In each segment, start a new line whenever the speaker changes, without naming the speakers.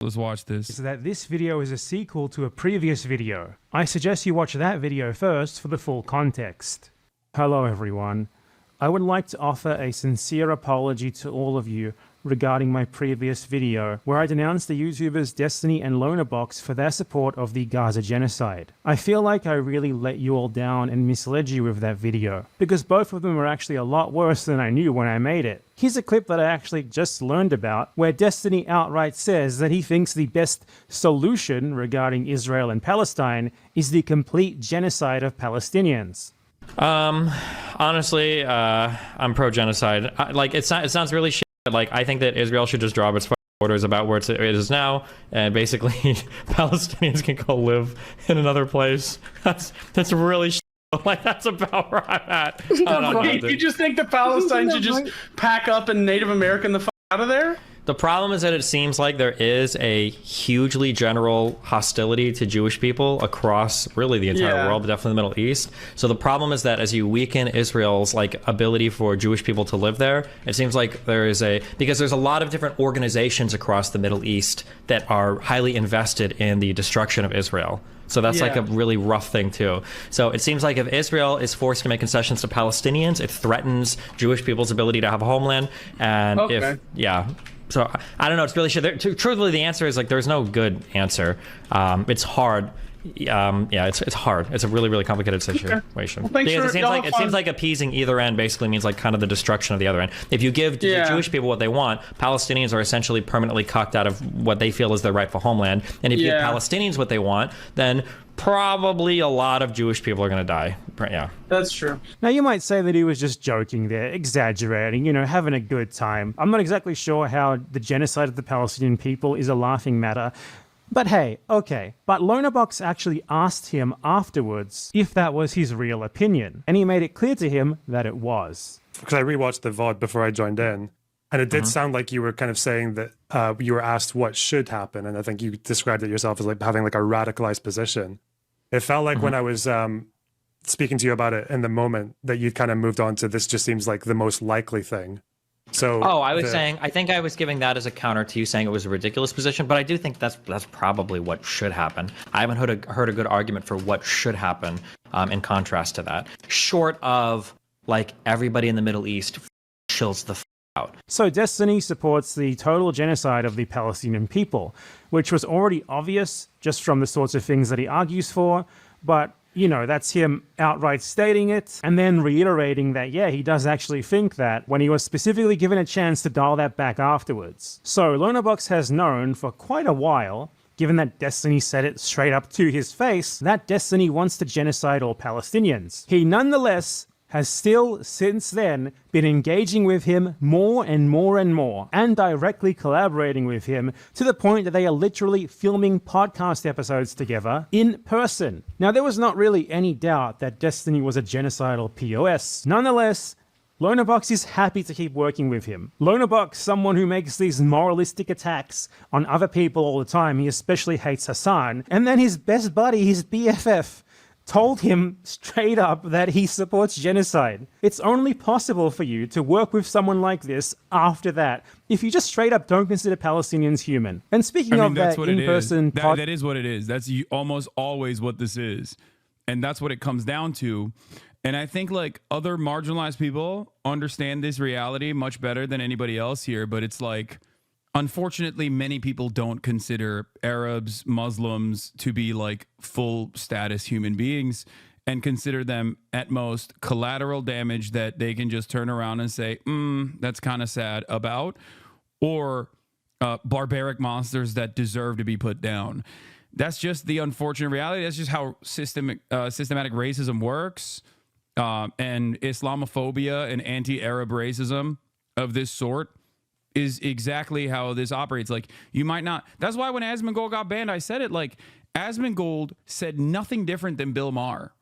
Let's watch this.
Is that this video is a sequel to a previous video. I suggest you watch that video first for the full context. Hello everyone. I would like to offer a sincere apology to all of you regarding my previous video, where I denounced the YouTubers Destiny and Lonerbox for their support of the Gaza genocide. I feel like I really let you all down and misled you with that video, because both of them are actually a lot worse than I knew when I made it. Here's a clip that I actually just learned about, where Destiny outright says that he thinks the best solution regarding Israel and Palestine is the complete genocide of Palestinians.
Honestly, I'm pro-genocide. It sounds really shit. Like, I think that Israel should just drop its borders about where it is now, and basically Palestinians can go live in another place. That's really shit. Like, that's about where I'm at.
You just think the Palestine should just pack up and Native American the out of there?
The problem is that it seems like there is a hugely general hostility to Jewish people across really the entire world, but definitely the Middle East. So the problem is that as you weaken Israel's ability for Jewish people to live there, it seems like because there's a lot of different organizations across the Middle East that are highly invested in the destruction of Israel. So that's like a really rough thing too. So it seems like if Israel is forced to make concessions to Palestinians, it threatens Jewish people's ability to have a homeland. And so I don't know. It's really shit. Truthfully, the answer is there's no good answer. It's hard. It's hard. It's a really, really complicated situation.
Well,
Because it seems like appeasing either end basically means kind of the destruction of the other end. If you give the Jewish people what they want, Palestinians are essentially permanently cucked out of what they feel is their rightful homeland. And if you give Palestinians what they want, then probably a lot of Jewish people are going to die. Yeah.
That's true.
Now, you might say that he was just joking there, exaggerating, having a good time. I'm not exactly sure how the genocide of the Palestinian people is a laughing matter. But hey, okay. But Lonerbox actually asked him afterwards if that was his real opinion, and he made it clear to him that it was.
Because I rewatched the VOD before I joined in, and it did sound like you were kind of saying that you were asked what should happen, and I think you described it yourself as having a radicalized position. It felt like when I was speaking to you about it in the moment that you'd kind of moved on to this just seems like the most likely thing. So
I think I was giving that as a counter to you saying it was a ridiculous position, but I do think that's probably what should happen. I haven't heard a good argument for what should happen in contrast to that, short of everybody in the Middle East chills the out.
So Destiny supports the total genocide of the Palestinian people, which was already obvious just from the sorts of things that he argues for, but that's him outright stating it and then reiterating that, he does actually think that when he was specifically given a chance to dial that back afterwards. So Lonerbox has known for quite a while, given that Destiny said it straight up to his face, that Destiny wants to genocide all Palestinians. He nonetheless has still, since then, been engaging with him more and more and more, and directly collaborating with him to the point that they are literally filming podcast episodes together in person. Now, there was not really any doubt that Destiny was a genocidal POS. Nonetheless, Lonerbox is happy to keep working with him. Lonerbox, someone who makes these moralistic attacks on other people all the time, he especially hates Hasan, and then his best buddy, his BFF, told him straight up that he supports genocide. It's only possible for you to work with someone like this after that, if you just straight up don't consider Palestinians human. And speaking of that in-person...
That is what it is. That's almost always what this is. And that's what it comes down to. And I think other marginalized people understand this reality much better than anybody else here, but it's unfortunately, many people don't consider Arabs, Muslims to be full status human beings and consider them at most collateral damage that they can just turn around and say, that's kind of sad about, or barbaric monsters that deserve to be put down. That's just the unfortunate reality. That's just how systematic racism works, and Islamophobia and anti-Arab racism of this sort is exactly how this operates. You might not... That's why when Asmongold got banned, I said it, Asmongold said nothing different than Bill Maher.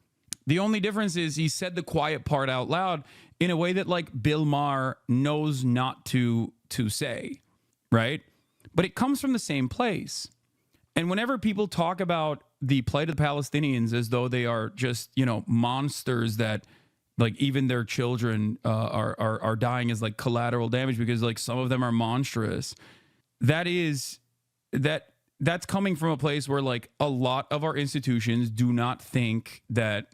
The only difference is he said the quiet part out loud in a way that Bill Maher knows not to say, right? But it comes from the same place. And whenever people talk about the plight of the Palestinians as though they are just, monsters that even their children are dying as collateral damage because some of them are monstrous. That is that's coming from a place where like a lot of our institutions do not think that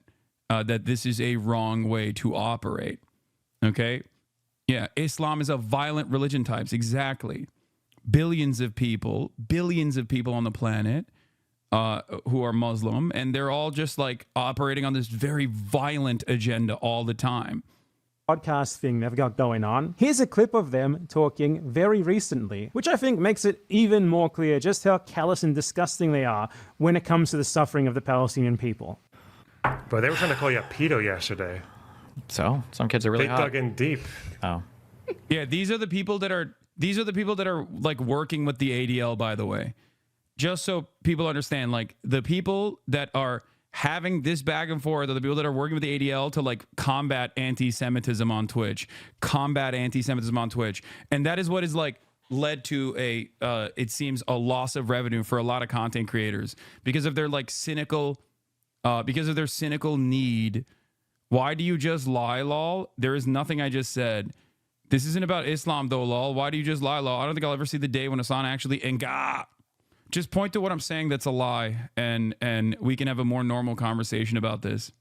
that this is a wrong way to operate. Okay? Yeah, Islam is a violent religion types. Exactly. Billions of people on the planet who are Muslim, and they're all just like operating on this very violent agenda all the time.
Podcast thing they've got going on. Here's a clip of them talking very recently, which I think makes it even more clear just how callous and disgusting they are when it comes to the suffering of the Palestinian people.
But they were trying to call you a pedo yesterday.
So some kids are really
They
hot.
dug in deep.
Oh,
Yeah, these are the people that are like working with the ADL, by the way. Just so people understand, like the people that are having this back and forth are the people that are working with the ADL to like combat anti-Semitism on Twitch. And that is what is like led to it seems a loss of revenue for a lot of content creators because of their like cynical need. Why do you just lie, lol? There is nothing I just said. This isn't about Islam though, lol. Why do you just lie, lol? I don't think I'll ever see the day when Hasan actually just point to what I'm saying that's a lie, and we can have a more normal conversation about this.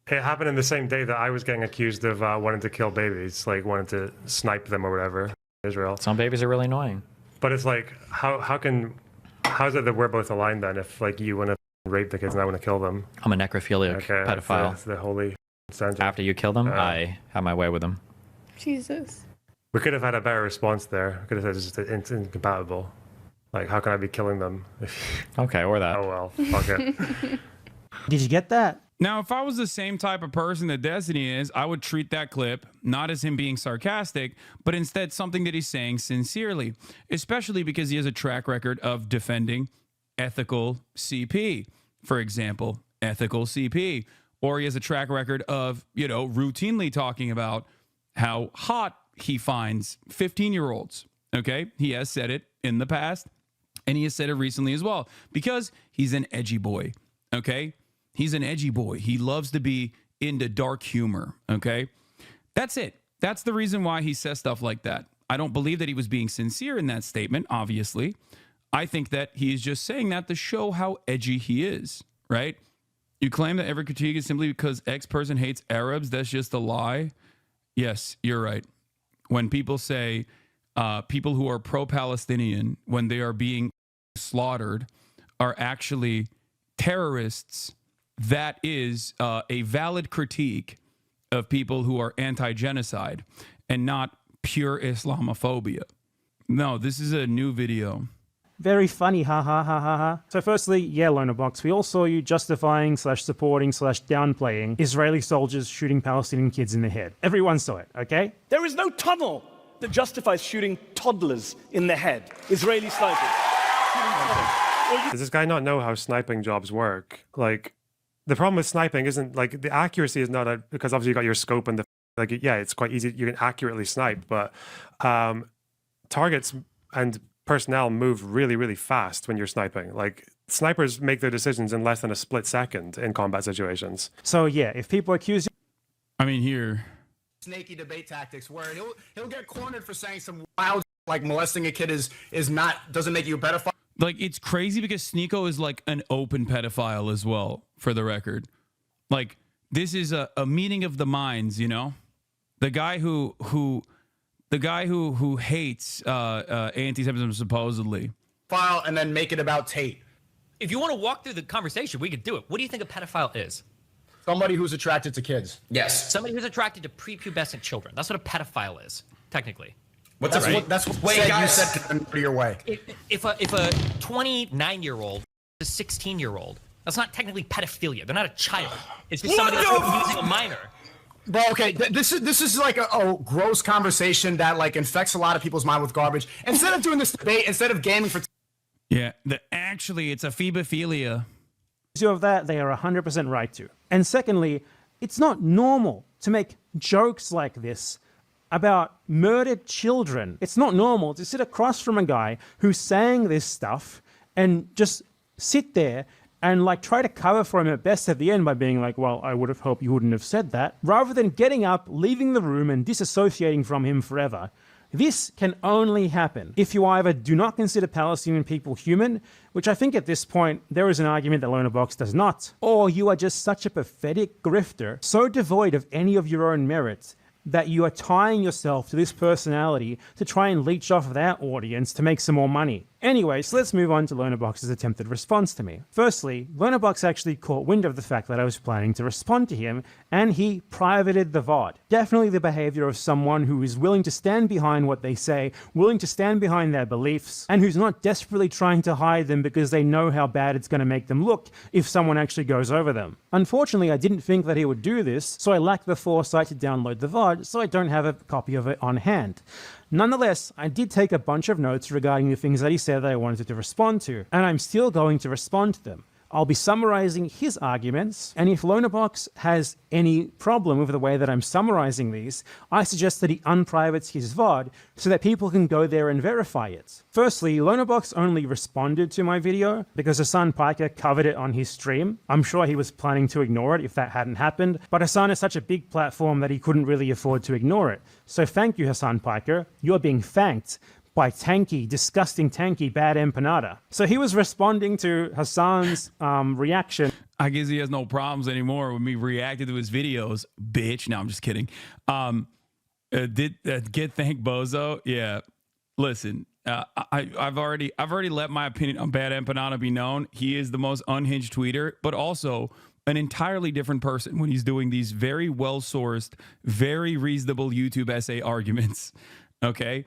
It happened in the same day that I was getting accused of wanting to kill babies, like wanting to snipe them or whatever in Israel.
some babies are really annoying.
But it's like, how's it that we're both aligned then if like you want to rape the kids and I want to kill them?
I'm a necrophiliac pedophile.
That's the holy standard.
After you kill them, I have my way with them.
Jesus.
We could have had a better response there. We could have said it's incompatible. Like, how can I be killing them?
Okay, or that.
Oh well, fuck it.
Did you get that?
Now, if I was the same type of person that Destiny is, I would treat that clip not as him being sarcastic, but instead something that he's saying sincerely, especially because he has a track record of defending ethical CP, for example, ethical CP, or he has a track record of, routinely talking about how hot he finds 15-year-olds. Okay, he has said it in the past, and he has said it recently as well, because he's an edgy boy. Okay, he's an edgy boy. He loves to be into dark humor. Okay, that's it. That's the reason why he says stuff like that. I don't believe that he was being sincere in that statement, obviously. I think that he is just saying that to show how edgy he is, right? You claim that every critique is simply because X person hates Arabs. That's just a lie. Yes, you're right. When people say people who are pro-Palestinian, when they are being slaughtered, are actually terrorists, that is a valid critique of people who are anti-genocide and not pure Islamophobia. No, this is a new video.
Very funny, ha ha ha ha ha. So firstly, yeah, Loner Box, we all saw you justifying / supporting / downplaying Israeli soldiers shooting Palestinian kids in the head. Everyone saw it, okay?
There is no tunnel that justifies shooting toddlers in the head. Israeli snipers.
Does this guy not know how sniping jobs work? Like, the problem with sniping isn't like the accuracy is not because obviously you got your scope and it's quite easy. You can accurately snipe, but targets and personnel move really, really fast when you're sniping. Like, snipers make their decisions in less than a split second in combat situations.
So yeah, if people accuse you,
I mean, here.
Snaky debate tactics where he'll get cornered for saying some wild like molesting a kid doesn't make you a pedophile.
Like, it's crazy because Sneeko is like an open pedophile as well, for the record. Like, this is a meeting of the minds, The guy who hates anti-Semitism supposedly.
File and then make it about Tate.
If you want to walk through the conversation, we could do it. What do you think a pedophile is?
Somebody who's attracted to kids.
Yes. Somebody who's attracted to prepubescent children. That's what a pedophile is, technically.
That's what you said to your way.
If a 29-year-old is a 16-year-old, that's not technically pedophilia. They're not a child. It's just somebody who's using a minor.
Bro, okay, this is like a gross conversation that like infects a lot of people's mind with garbage. Instead of doing this debate, instead of gaming for...
Yeah, actually, it's a phebophilia.
of that, they are 100% right to. And secondly, it's not normal to make jokes like this about murdered children. It's not normal to sit across from a guy who's saying this stuff and just sit there and like try to cover for him at best at the end by being like, well, I would have hoped you wouldn't have said that, rather than getting up, leaving the room and disassociating from him forever. This can only happen if you either do not consider Palestinian people human, which I think at this point there is an argument that Lonerbox does not, or you are just such a pathetic grifter, so devoid of any of your own merits, that you are tying yourself to this personality to try and leech off their audience to make some more money. Anyway, so let's move on to Lonerbox's attempted response to me. Firstly, Lonerbox actually caught wind of the fact that I was planning to respond to him, and he privated the VOD. Definitely the behavior of someone who is willing to stand behind what they say, willing to stand behind their beliefs, and who's not desperately trying to hide them because they know how bad it's going to make them look if someone actually goes over them. Unfortunately, I didn't think that he would do this, so I lacked the foresight to download the VOD, so I don't have a copy of it on hand. Nonetheless, I did take a bunch of notes regarding the things that he said that I wanted to respond to, and I'm still going to respond to them. I'll be summarizing his arguments, and if Lonerbox has any problem with the way that I'm summarizing these, I suggest that he unprivates his VOD so that people can go there and verify it. Firstly, Lonerbox only responded to my video because Hasan Piker covered it on his stream. I'm sure he was planning to ignore it if that hadn't happened, but Hasan is such a big platform that he couldn't really afford to ignore it. So thank you, Hasan Piker. You're being thanked by disgusting tanky BadEmpanada. So he was responding to Hasan's reaction.
I guess he has no problems anymore with me reacting to his videos, bitch. No, I'm just kidding. Get thank Bozo. Yeah, listen, I've already let my opinion on BadEmpanada be known. He is the most unhinged tweeter, but also an entirely different person when he's doing these very well-sourced, very reasonable YouTube essay arguments. Okay.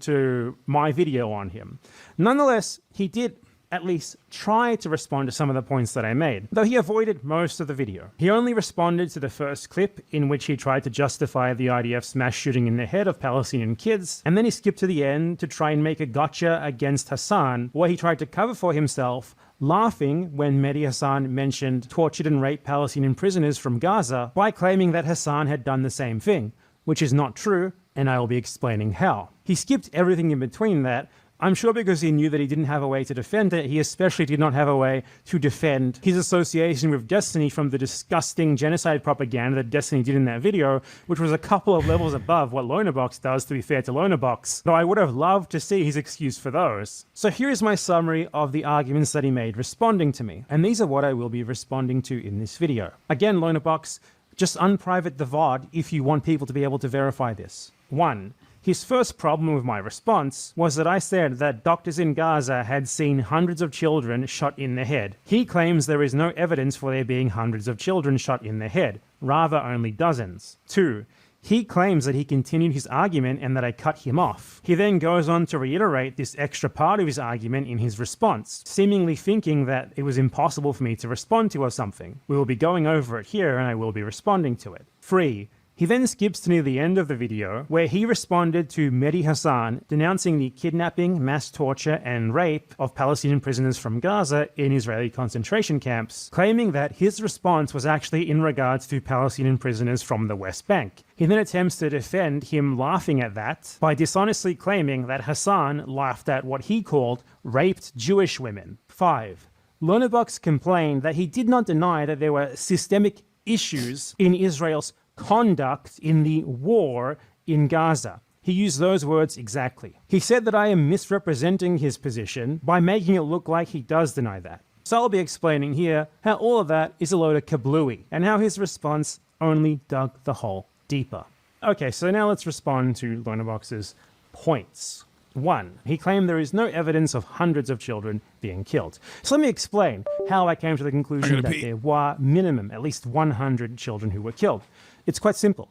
To my video on him. Nonetheless, he did at least try to respond to some of the points that I made, though he avoided most of the video. He only responded to the first clip in which he tried to justify the IDF's mass shooting in the head of Palestinian kids, and then he skipped to the end to try and make a gotcha against Hasan, where he tried to cover for himself, laughing when Mehdi Hasan mentioned tortured and raped Palestinian prisoners from Gaza by claiming that Hasan had done the same thing, which is not true, and I will be explaining how. He skipped everything in between that, I'm sure because he knew that he didn't have a way to defend it. He especially did not have a way to defend his association with Destiny from the disgusting genocide propaganda that Destiny did in that video, which was a couple of levels above what Lonerbox does, to be fair to Lonerbox, though I would have loved to see his excuse for those. So here is my summary of the arguments that he made responding to me, and these are what I will be responding to in this video. Again, Lonerbox, just unprivate the VOD if you want people to be able to verify this. 1. His first problem with my response was that I said that doctors in Gaza had seen hundreds of children shot in the head. He claims there is no evidence for there being hundreds of children shot in the head, rather only dozens. 2. He claims that he continued his argument and that I cut him off. He then goes on to reiterate this extra part of his argument in his response, seemingly thinking that it was impossible for me to respond to or something. We will be going over it here and I will be responding to it. 3. He then skips to near the end of the video, where he responded to Mehdi Hasan denouncing the kidnapping, mass torture, and rape of Palestinian prisoners from Gaza in Israeli concentration camps, claiming that his response was actually in regards to Palestinian prisoners from the West Bank. He then attempts to defend him laughing at that by dishonestly claiming that Hasan laughed at what he called raped Jewish women. 5. Lonerbox complained that he did not deny that there were systemic issues in Israel's conduct in the war in Gaza. He used those words exactly. He said that I am misrepresenting his position by making it look like he does deny that. So I'll be explaining here how all of that is a load of kablooey and how his response only dug the hole deeper. Okay, so now let's respond to Lonerbox's points. 1. He claimed there is no evidence of hundreds of children being killed. So let me explain how I came to the conclusion that there were minimum at least 100 children who were killed. It's quite simple.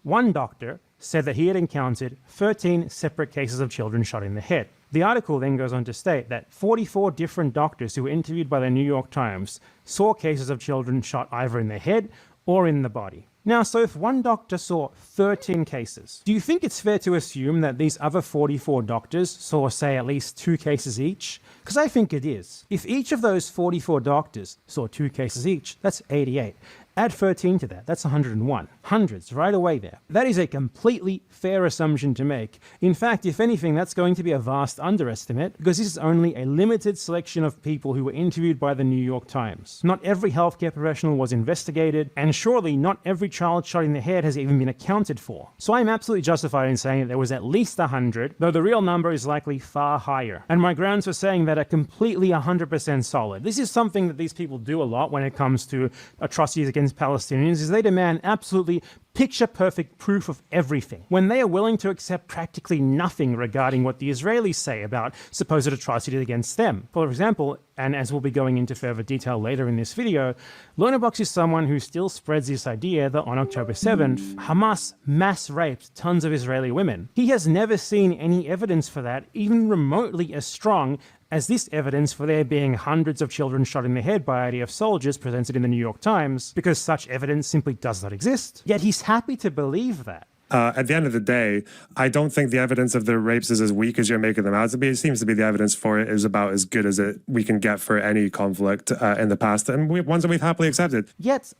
One doctor said that he had encountered 13 separate cases of children shot in the head. The article then goes on to state that 44 different doctors who were interviewed by the New York Times saw cases of children shot either in the head or in the body. Now, so if one doctor saw 13 cases, do you think it's fair to assume that these other 44 doctors saw, say, at least 2 cases each? Because I think it is. If each of those 44 doctors saw 2 cases each, that's 88. Add 13 to that, that's 101. Hundreds right away there. That is a completely fair assumption to make. In fact, if anything, that's going to be a vast underestimate, because this is only a limited selection of people who were interviewed by the New York Times. Not every healthcare professional was investigated, and surely not every child shot in the head has even been accounted for. So I'm absolutely justified in saying that there was at least 100, though the real number is likely far higher. And my grounds for saying that are completely 100% solid. This is something that these people do a lot when it comes to atrocities against Palestinians, is they demand absolutely picture-perfect proof of everything, when they are willing to accept practically nothing regarding what the Israelis say about supposed atrocities against them. For example, and as we'll be going into further detail later in this video, Lonabox is someone who still spreads this idea that on October 7th, Hamas mass raped tons of Israeli women. He has never seen any evidence for that, even remotely as strong as this evidence for there being hundreds of children shot in the head by IDF soldiers presented in the New York Times, because such evidence simply does not exist. Yet he's happy to believe that.
At the end of the day, I don't think the evidence of the rapes is as weak as you're making them out to be. It seems to be the evidence for it is about as good as we can get for any conflict in the past, and ones that we've happily accepted.
Yet,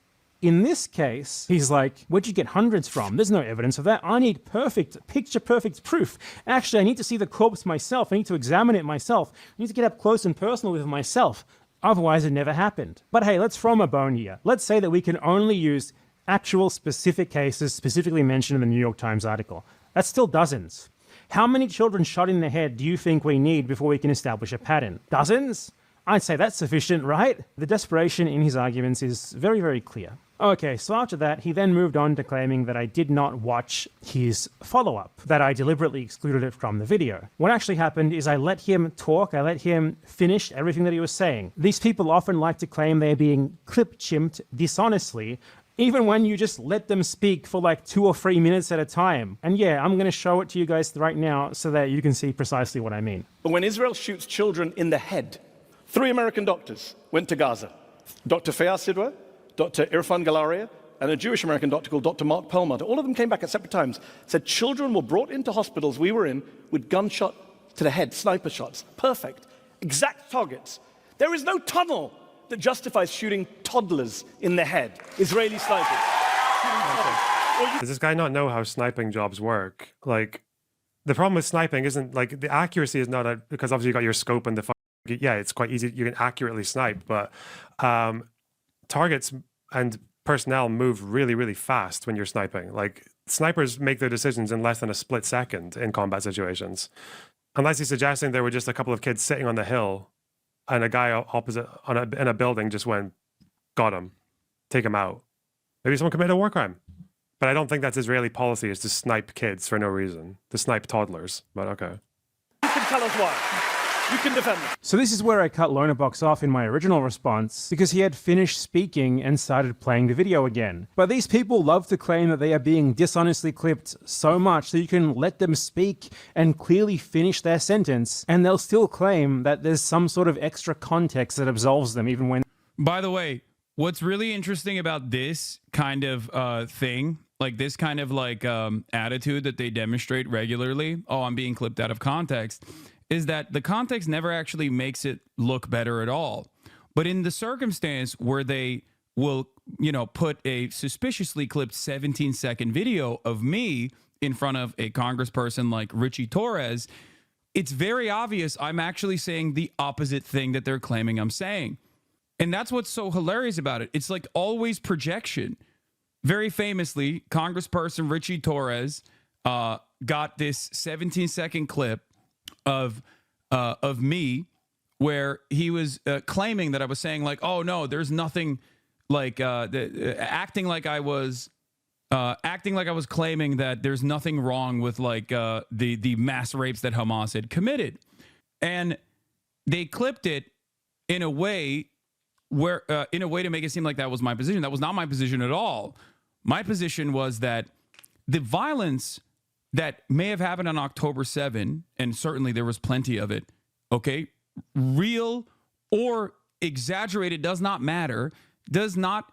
in this case, he's like, where'd you get hundreds from? There's no evidence of that. I need picture-perfect proof. Actually, I need to see the corpse myself. I need to examine it myself. I need to get up close and personal with it myself. Otherwise, it never happened. But hey, let's throw him a bone here. Let's say that we can only use actual specific cases specifically mentioned in the New York Times article. That's still dozens. How many children shot in the head do you think we need before we can establish a pattern? Dozens? I'd say that's sufficient, right? The desperation in his arguments is very, very clear. Okay, so after that, he then moved on to claiming that I did not watch his follow-up, that I deliberately excluded it from the video. What actually happened is I let him talk, I let him finish everything that he was saying. These people often like to claim they're being clip-chimped dishonestly, even when you just let them speak for like 2 or 3 minutes at a time. And yeah, I'm going to show it to you guys right now so that you can see precisely what I mean.
But when Israel shoots children in the head, 3 American doctors went to Gaza. Dr. Feyyaz Sidwa, Dr. Irfan Galaria, and a Jewish American doctor called Dr. Mark Perlmutter. All of them came back at separate times, said children were brought into hospitals we were in with gunshot to the head, sniper shots. Perfect. Exact targets. There is no tunnel that justifies shooting toddlers in the head. Israeli snipers.
Does this guy not know how sniping jobs work? Like, the problem with sniping isn't, like, the accuracy is not because obviously you got your scope and yeah, it's quite easy. You can accurately snipe, but targets and personnel move really, really fast when you're sniping. Like, snipers make their decisions in less than a split second in combat situations. Unless he's suggesting there were just a couple of kids sitting on the hill and a guy opposite in a building just went, got him, take him out. Maybe someone committed a war crime. But I don't think that's Israeli policy, is to snipe kids for no reason, to snipe toddlers, but okay.
You can tell us why. You can defend them.
So this is where I cut Lonabox off in my original response, because he had finished speaking and started playing the video again. But these people love to claim that they are being dishonestly clipped so much that you can let them speak and clearly finish their sentence, and they'll still claim that there's some sort of extra context that absolves them even when...
By the way, what's really interesting about this kind of thing, like this kind of like attitude that they demonstrate regularly, oh, I'm being clipped out of context, is that the context never actually makes it look better at all. But in the circumstance where they will, you know, put a suspiciously clipped 17-second video of me in front of a congressperson like Richie Torres, it's very obvious I'm actually saying the opposite thing that they're claiming I'm saying. And that's what's so hilarious about it. It's like always projection. Very famously, Congressperson Richie Torres got this 17-second clip of me where he was claiming that I was saying like, oh no, there's nothing like acting like I was claiming that there's nothing wrong with like the mass rapes that Hamas had committed. And they clipped it in a way where to make it seem like that was my position. That was not my position at all. My position was that the violence that may have happened on October 7, and certainly there was plenty of it, okay, real or exaggerated, does not matter, does not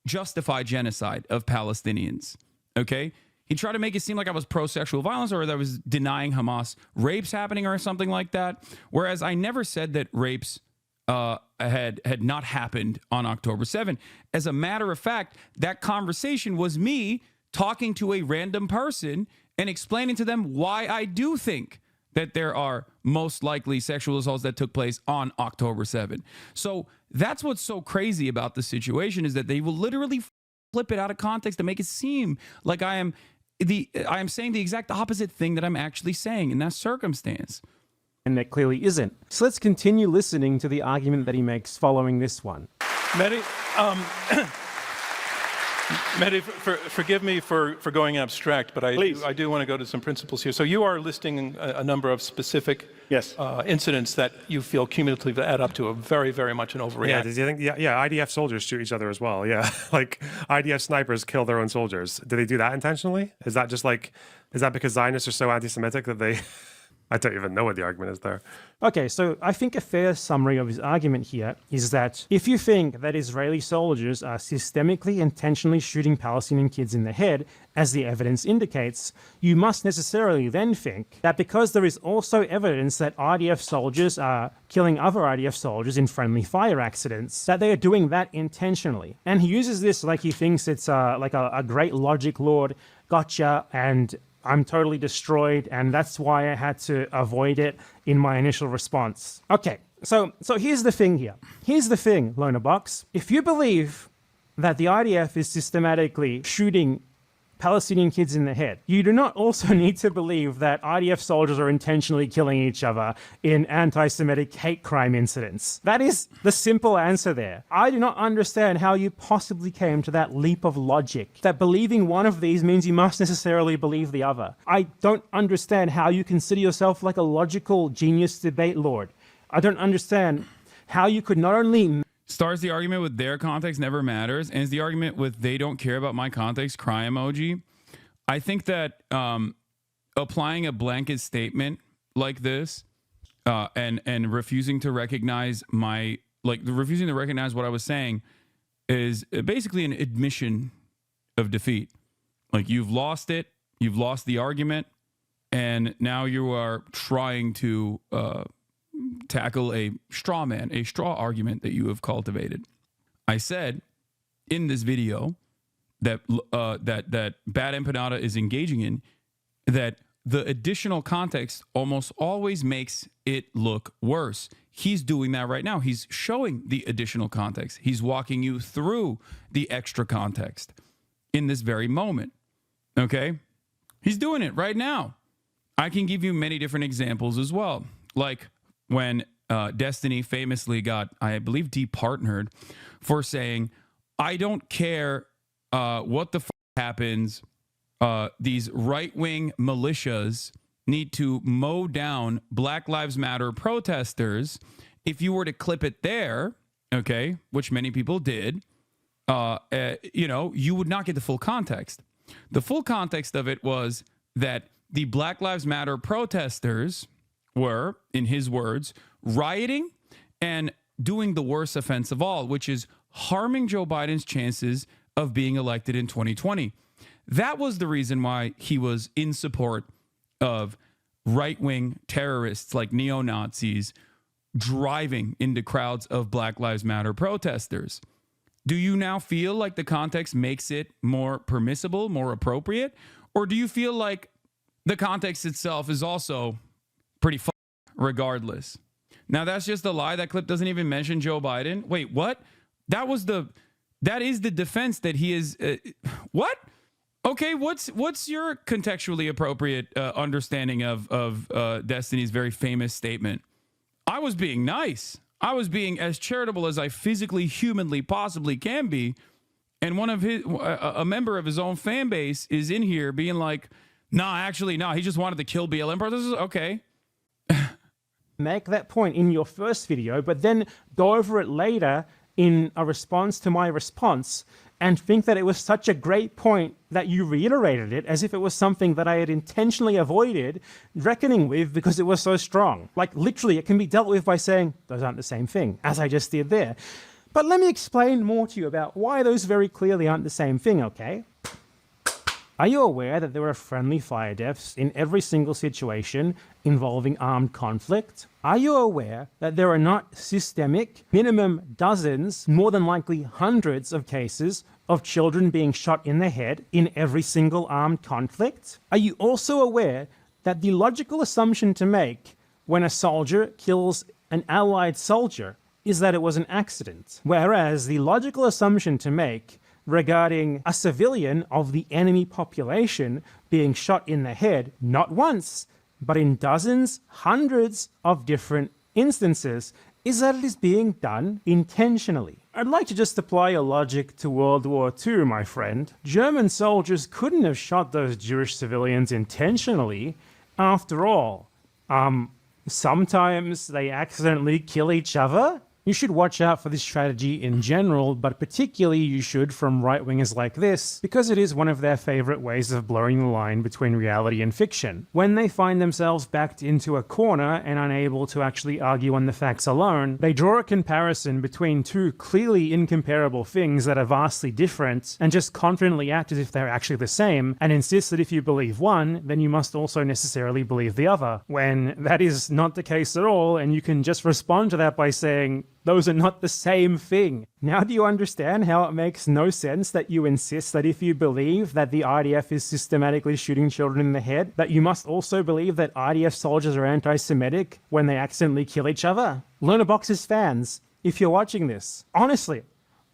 justify genocide of Palestinians, okay? He tried to make it seem like I was pro-sexual violence or that I was denying Hamas rapes happening or something like that, whereas I never said that rapes had not happened on October 7th. As a matter of fact, that conversation was me talking to a random person and explaining to them why I do think that there are most likely sexual assaults that took place on October 7th. So that's what's so crazy about the situation, is that they will literally flip it out of context to make it seem like I am saying the exact opposite thing that I'm actually saying in that circumstance.
And there clearly isn't. So let's continue listening to the argument that he makes following this one.
Mehdi, Mehdi, forgive me for going abstract, but I do want to go to some principles here. So you are listing a number of specific incidents that you feel cumulatively add up to a very, very much an overreaction.
Yeah, did you think? Yeah, IDF soldiers shoot each other as well. Yeah, like IDF snipers kill their own soldiers. Do they do that intentionally? Is that because Zionists are so anti-Semitic that they? I don't even know what the argument is there.
Okay, so I think a fair summary of his argument here is that if you think that Israeli soldiers are systemically, intentionally shooting Palestinian kids in the head, as the evidence indicates, you must necessarily then think that because there is also evidence that IDF soldiers are killing other IDF soldiers in friendly fire accidents, that they are doing that intentionally. And he uses this like he thinks it's like a great logic lord, gotcha, and I'm totally destroyed, and that's why I had to avoid it in my initial response. Okay, so here's the thing here. Here's the thing, Loner Box. If you believe that the IDF is systematically shooting Palestinian kids in the head, you do not also need to believe that IDF soldiers are intentionally killing each other in anti-Semitic hate crime incidents. That is the simple answer there. I do not understand how you possibly came to that leap of logic, that believing one of these means you must necessarily believe the other. I don't understand how you consider yourself like a logical genius debate lord. I don't understand how you could not only
Starts the argument with their context never matters, and is the argument with they don't care about my context, cry emoji. I think that applying a blanket statement like this and refusing to recognize refusing to recognize what I was saying is basically an admission of defeat. Like, you've lost it, you've lost the argument, and now you are trying to tackle a straw man, a straw argument that you have cultivated. I said in this video that that BadEmpanada is engaging in, that the additional context almost always makes it look worse. He's doing that right now. He's showing the additional context. He's walking you through the extra context in this very moment. Okay? He's doing it right now. I can give you many different examples as well. Like when Destiny famously got, I believe, departnered for saying, I don't care what the happens. These right-wing militias need to mow down Black Lives Matter protesters. If you were to clip it there, okay, which many people did, you would not get the full context. The full context of it was that the Black Lives Matter protesters were, in his words, rioting and doing the worst offense of all, which is harming Joe Biden's chances of being elected in 2020. That was the reason why he was in support of right-wing terrorists like neo-Nazis driving into crowds of Black Lives Matter protesters. Do you now feel like the context makes it more permissible, more appropriate? Or do you feel like the context itself is also pretty regardless? Now, that's just a lie. That clip doesn't even mention Joe Biden. Wait, what? That is the defense that he is. What? Okay, what's your contextually appropriate understanding of Destiny's very famous statement? I was being nice. I was being as charitable as I physically, humanly, possibly can be. And one of a member of his own fan base is in here being like, nah, he just wanted to kill BLM protesters. Okay.
Make that point in your first video, but then go over it later in a response to my response and think that it was such a great point that you reiterated it as if it was something that I had intentionally avoided reckoning with because it was so strong. Like, literally, it can be dealt with by saying, those aren't the same thing, as I just did there. But let me explain more to you about why those very clearly aren't the same thing, okay? Are you aware that there are friendly fire deaths in every single situation involving armed conflict? Are you aware that there are not systemic, minimum dozens, more than likely hundreds of cases of children being shot in the head in every single armed conflict? Are you also aware that the logical assumption to make when a soldier kills an allied soldier is that it was an accident, whereas the logical assumption to make regarding a civilian of the enemy population being shot in the head, not once, but in dozens, hundreds of different instances, is that it is being done intentionally. I'd like to just apply a logic to World War II, my friend. German soldiers couldn't have shot those Jewish civilians intentionally. After all, sometimes they accidentally kill each other. You should watch out for this strategy in general, but particularly you should from right-wingers like this, because it is one of their favorite ways of blurring the line between reality and fiction. When they find themselves backed into a corner and unable to actually argue on the facts alone, they draw a comparison between two clearly incomparable things that are vastly different and just confidently act as if they're actually the same, and insist that if you believe one, then you must also necessarily believe the other, when that is not the case at all, and you can just respond to that by saying, those are not the same thing. Now do you understand how it makes no sense that you insist that if you believe that the IDF is systematically shooting children in the head, that you must also believe that IDF soldiers are anti-Semitic when they accidentally kill each other? Learnerbox's fans, if you're watching this, honestly,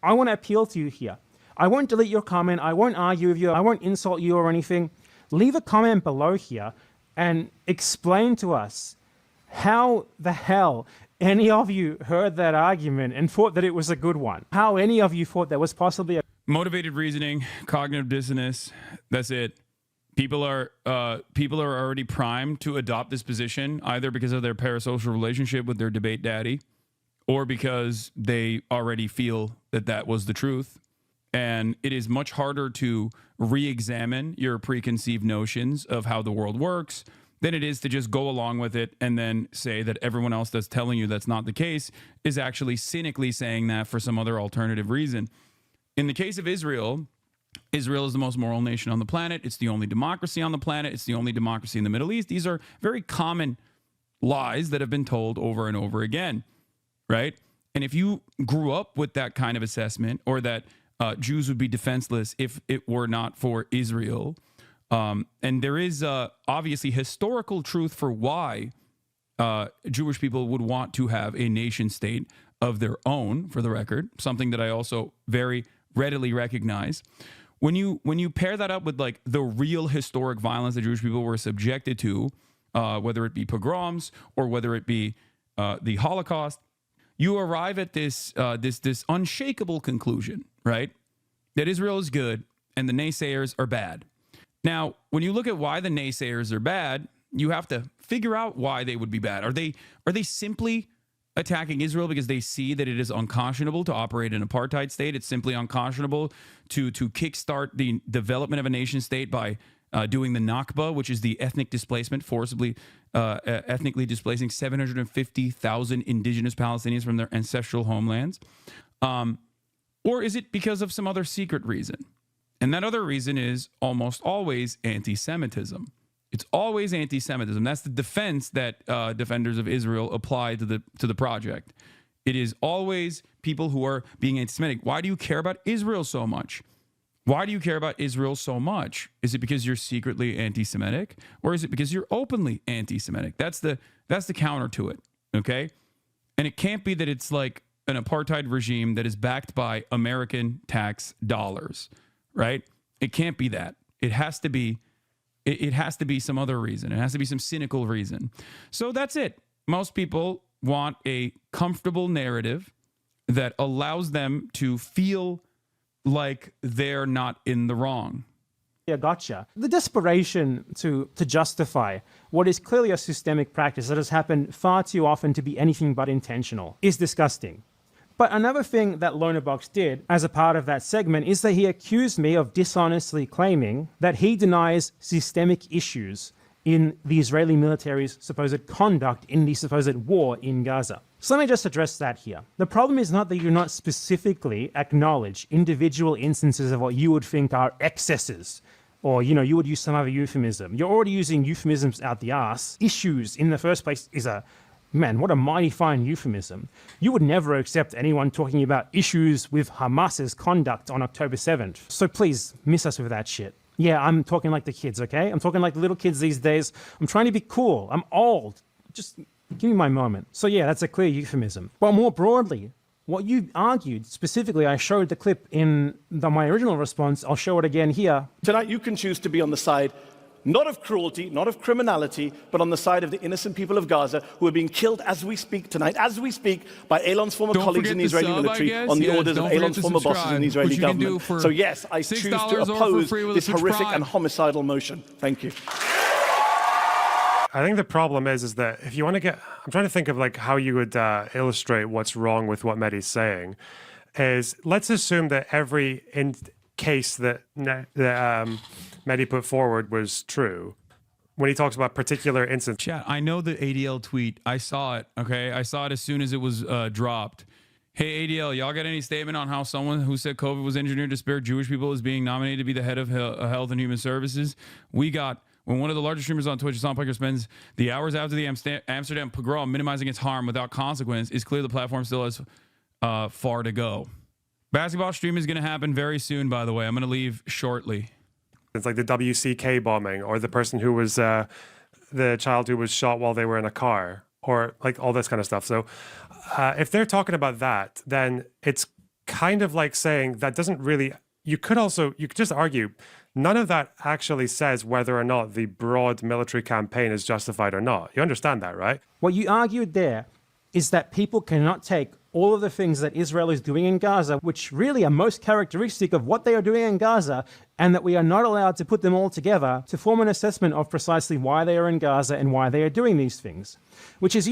I want to appeal to you here. I won't delete your comment, I won't argue with you, I won't insult you or anything. Leave a comment below here and explain to us how the hell any of you heard that argument and thought that it was a good one. How any of you thought there was possibly a...
Motivated reasoning, cognitive dissonance, that's it. People are already primed to adopt this position, either because of their parasocial relationship with their debate daddy, or because they already feel that that was the truth. And it is much harder to re-examine your preconceived notions of how the world works than it is to just go along with it and then say that everyone else that's telling you that's not the case is actually cynically saying that for some other alternative reason. In the case of Israel, Israel is the most moral nation on the planet. It's the only democracy on the planet. It's the only democracy in the Middle East. These are very common lies that have been told over and over again, right? And if you grew up with that kind of assessment, or that Jews would be defenseless if it were not for Israel, and there is obviously historical truth for why Jewish people would want to have a nation state of their own, for the record, something that I also very readily recognize. When you pair that up with like the real historic violence that Jewish people were subjected to, whether it be pogroms or whether it be the Holocaust, you arrive at this unshakable conclusion, right? That Israel is good and the naysayers are bad. Now, when you look at why the naysayers are bad, you have to figure out why they would be bad. Are they simply attacking Israel because they see that it is unconscionable to operate an apartheid state? It's simply unconscionable to kickstart the development of a nation state by doing the Nakba, which is the ethnic displacement, forcibly ethnically displacing 750,000 indigenous Palestinians from their ancestral homelands? Or is it because of some other secret reason? And that other reason is almost always anti-Semitism. It's always anti-Semitism. That's the defense that defenders of Israel apply to the project. It is always people who are being anti-Semitic. Why do you care about Israel so much? Why do you care about Israel so much? Is it because you're secretly anti-Semitic, or is it because you're openly anti-Semitic? That's the counter to it, okay? And it can't be that it's like an apartheid regime that is backed by American tax dollars. Right? It can't be that. It has to be some other reason. It has to be some cynical reason. So that's it. Most people want a comfortable narrative that allows them to feel like they're not in the wrong.
Yeah, gotcha. The desperation to justify what is clearly a systemic practice that has happened far too often to be anything but intentional is disgusting. But another thing that Lonerbox did as a part of that segment is that he accused me of dishonestly claiming that he denies systemic issues in the Israeli military's supposed conduct in the supposed war in Gaza. So let me just address that here. The problem is not that you do not specifically acknowledge individual instances of what you would think are excesses or, you would use some other euphemism. You're already using euphemisms out the ass. Issues in the first place is man, what a mighty fine euphemism. You would never accept anyone talking about issues with Hamas's conduct on October 7th. So please, miss us with that shit. Yeah, I'm talking like the kids, okay? I'm talking like the little kids these days. I'm trying to be cool. I'm old. Just give me my moment. So yeah, that's a clear euphemism. But more broadly, what you argued, specifically, I showed the clip in my original response. I'll show it again here.
Tonight, you can choose to be on the side not of cruelty, not of criminality, but on the side of the innocent people of Gaza who are being killed as we speak tonight, as we speak, by Elon's former colleagues in the Israeli military on the orders of Elon's former bosses in the Israeli government. So yes, I choose to oppose this horrific and homicidal motion. Thank you.
I think the problem is that if you want to get, I'm trying to think of like how you would illustrate what's wrong with what Mehdi's saying. Is let's assume that every case that Mehdi put forward was true. When he talks about particular incidents.
Chat, I know the ADL tweet. I saw it, okay? I saw it as soon as it was dropped. Hey, ADL, y'all got any statement on how someone who said COVID was engineered to spare Jewish people is being nominated to be the head of Health and Human Services? We got, when one of the largest streamers on Twitch, Hasan Piker, spends the hours after the Amsterdam pogrom minimizing its harm without consequence, it's clear the platform still has far to go. Basketball stream is going to happen very soon, by the way. I'm going to leave shortly.
It's like the WCK bombing, or the person who was the child who was shot while they were in a car, or like all this kind of stuff. So if they're talking about that, then it's kind of like saying that doesn't really, you could just argue none of that actually says whether or not the broad military campaign is justified or not. You understand that, right?
What you argued there is that people cannot take all of the things that Israel is doing in Gaza, which really are most characteristic of what they are doing in Gaza, and that we are not allowed to put them all together to form an assessment of precisely why they are in Gaza and why they are doing these things. Which is,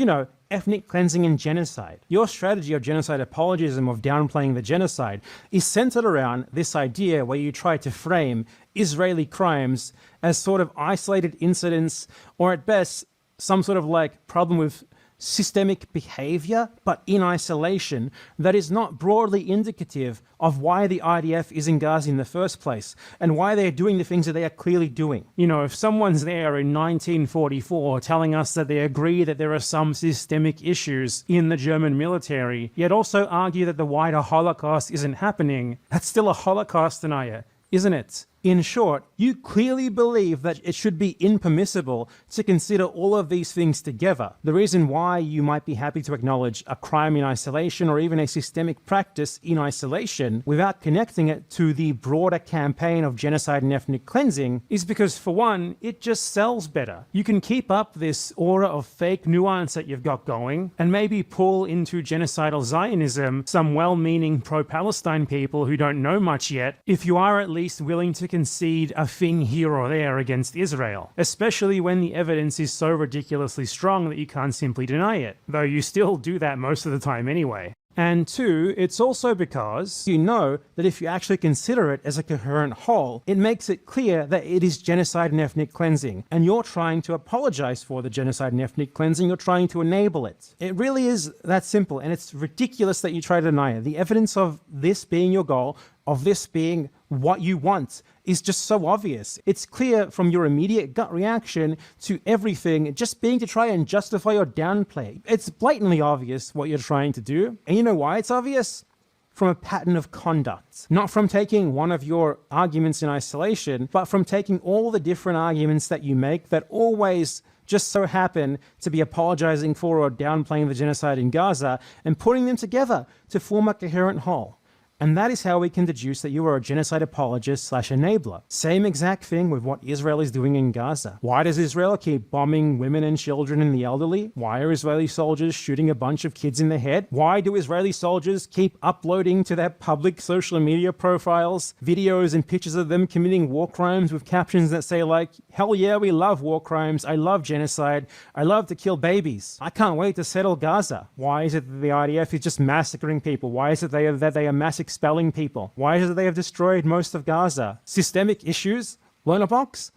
ethnic cleansing and genocide. Your strategy of genocide apologism, of downplaying the genocide, is centered around this idea where you try to frame Israeli crimes as sort of isolated incidents, or at best, some sort of like problem with systemic behavior, but in isolation, that is not broadly indicative of why the IDF is in Gaza in the first place and why they are doing the things that they are clearly doing. If someone's there in 1944 telling us that they agree that there are some systemic issues in the German military, yet also argue that the wider Holocaust isn't happening, that's still a Holocaust denier, isn't it? In short, you clearly believe that it should be impermissible to consider all of these things together. The reason why you might be happy to acknowledge a crime in isolation or even a systemic practice in isolation without connecting it to the broader campaign of genocide and ethnic cleansing is because, for one, it just sells better. You can keep up this aura of fake nuance that you've got going and maybe pull into genocidal Zionism some well-meaning pro-Palestine people who don't know much yet, if you are at least willing to concede a thing here or there against Israel, especially when the evidence is so ridiculously strong that you can't simply deny it, though you still do that most of the time anyway. And two, it's also because you know that if you actually consider it as a coherent whole, it makes it clear that it is genocide and ethnic cleansing, and you're trying to apologize for the genocide and ethnic cleansing, you're trying to enable it. It really is that simple, and it's ridiculous that you try to deny it. The evidence of this being your goal, of this being what you want, is just so obvious. It's clear from your immediate gut reaction to everything just being to try and justify or downplay. It's blatantly obvious what you're trying to do. And you know why it's obvious? From a pattern of conduct. Not from taking one of your arguments in isolation, but from taking all the different arguments that you make that always just so happen to be apologizing for or downplaying the genocide in Gaza and putting them together to form a coherent whole. And that is how we can deduce that you are a genocide apologist / enabler. Same exact thing with what Israel is doing in Gaza. Why does Israel keep bombing women and children and the elderly? Why are Israeli soldiers shooting a bunch of kids in the head? Why do Israeli soldiers keep uploading to their public social media profiles videos and pictures of them committing war crimes with captions that say like, hell yeah, we love war crimes, I love genocide, I love to kill babies, I can't wait to settle Gaza? Why is it that the IDF is just massacring people? Why is it that they are mass expelling people? Why is it they have destroyed most of Gaza? Systemic issues? Learner box?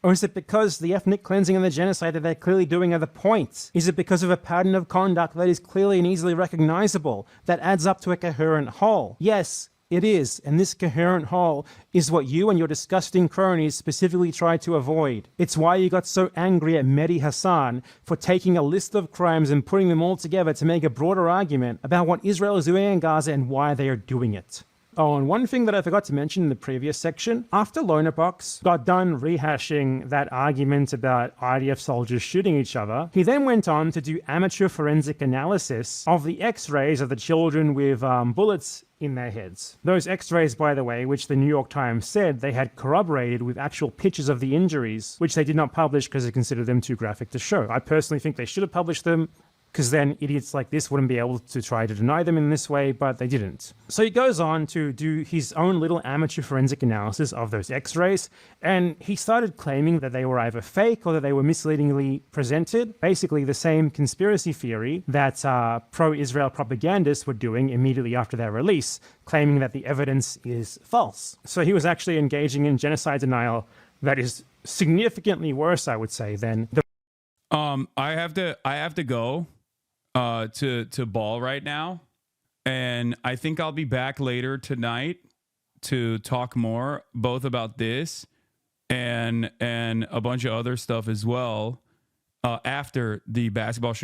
Or is it because the ethnic cleansing and the genocide that they're clearly doing are the point? Is it because of a pattern of conduct that is clearly and easily recognizable, that adds up to a coherent whole? Yes, It is, and this coherent whole is what you and your disgusting cronies specifically tried to avoid. It's why you got so angry at Mehdi Hasan for taking a list of crimes and putting them all together to make a broader argument about what Israel is doing in Gaza and why they are doing it. Oh, and one thing that I forgot to mention in the previous section, after Lonerbox got done rehashing that argument about IDF soldiers shooting each other, he then went on to do amateur forensic analysis of the x-rays of the children with bullets in their heads. Those x-rays, by the way, which the New York Times said they had corroborated with actual pictures of the injuries, which they did not publish because they considered them too graphic to show. I personally think they should have published them, because then idiots like this wouldn't be able to try to deny them in this way, but they didn't. So he goes on to do his own little amateur forensic analysis of those x-rays, and he started claiming that they were either fake or that they were misleadingly presented. Basically the same conspiracy theory that pro-Israel propagandists were doing immediately after their release, claiming that the evidence is false. So he was actually engaging in genocide denial that is significantly worse, I would say, than the
I have to go to ball right now, and I think I'll be back later tonight to talk more both about this and a bunch of other stuff as well after the basketball